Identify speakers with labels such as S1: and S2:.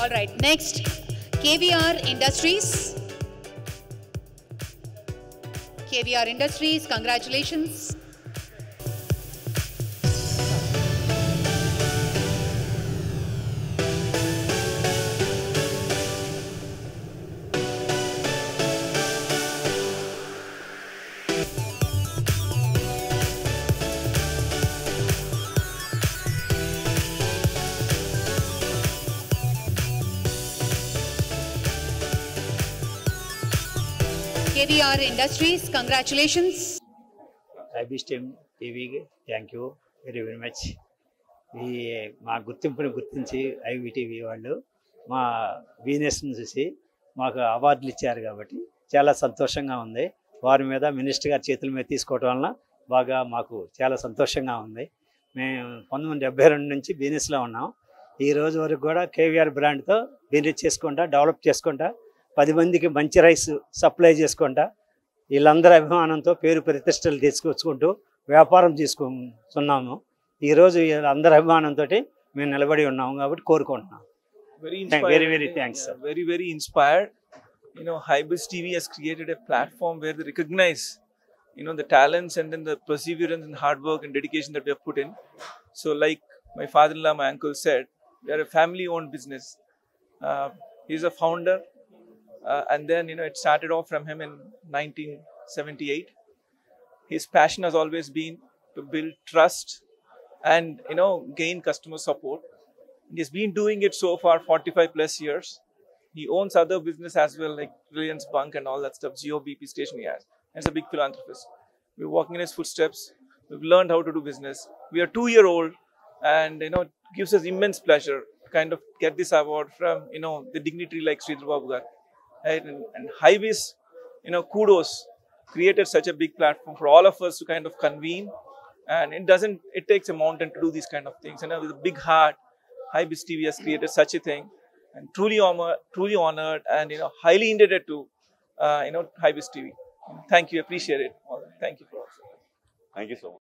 S1: All right, next, KVR Industries. KVR Industries, congratulations. KVR Industries, congratulations.
S2: IBSTEM టీవీకి thank you very much. ఈ మా గుర్తింపుని గుర్తించి IBTV వాళ్ళు మా బిజినెస్ని చూసి మాకు అవార్డులు ఇచ్చారు కాబట్టి చాలా సంతోషంగా ఉంది. వారి మీద మినిస్టర్ గారి చేతుల మీద తీసుకోవడం వలన బాగా మాకు చాలా సంతోషంగా ఉంది. మేము 1972 నుంచి బిజినెస్లో ఉన్నాం. ఈ రోజు వరకు కూడా KVR బ్రాండ్తో బిజినెస్ చేసుకుంటా డెవలప్ చేసుకుంటా 10 మందికి మంచి రైస్ సప్లై చేసుకుంటా వీళ్ళందరి అభిమానంతో పేరు ప్రతిష్టలు తీసుకొచ్చుకుంటూ వ్యాపారం చేసుకుంటున్నాము. ఈరోజు వీళ్ళందరి అభిమానంతో మేము నిలబడి ఉన్నాము కాబట్టి కోరుకుంటున్నాం. Very thanks, sir.
S3: Very inspired. You know, Hybis TV has created a platform where they recognize, you know, the talents and then the perseverance and hard work and dedication that we have put in. So like my father-in-law, my uncle said, we are a family-owned business. He's a founder. And then, you know, it started off from him in 1978. His passion has always been to build trust and, you know, gain customer support. He's been doing it so far 45 plus years. He owns other business as well, like Reliance Bank and all that stuff, GeoBP station he has. And he's a big philanthropist. We're walking in his footsteps. We've learned how to do business. We are 2-year-old and, you know, it gives us immense pleasure to kind of get this award from, you know, the dignitary like Sridhar Babu Garu. Right? And Hybis, you know, kudos, created such a big platform for all of us to kind of convene. And it takes a mountain to do these kind of things. And with a big heart, Hybis TV has created such a thing. And truly honored and, you know, highly indebted to, you know, Hybis TV. Thank you, appreciate it. Thank you.
S4: Thank you so much.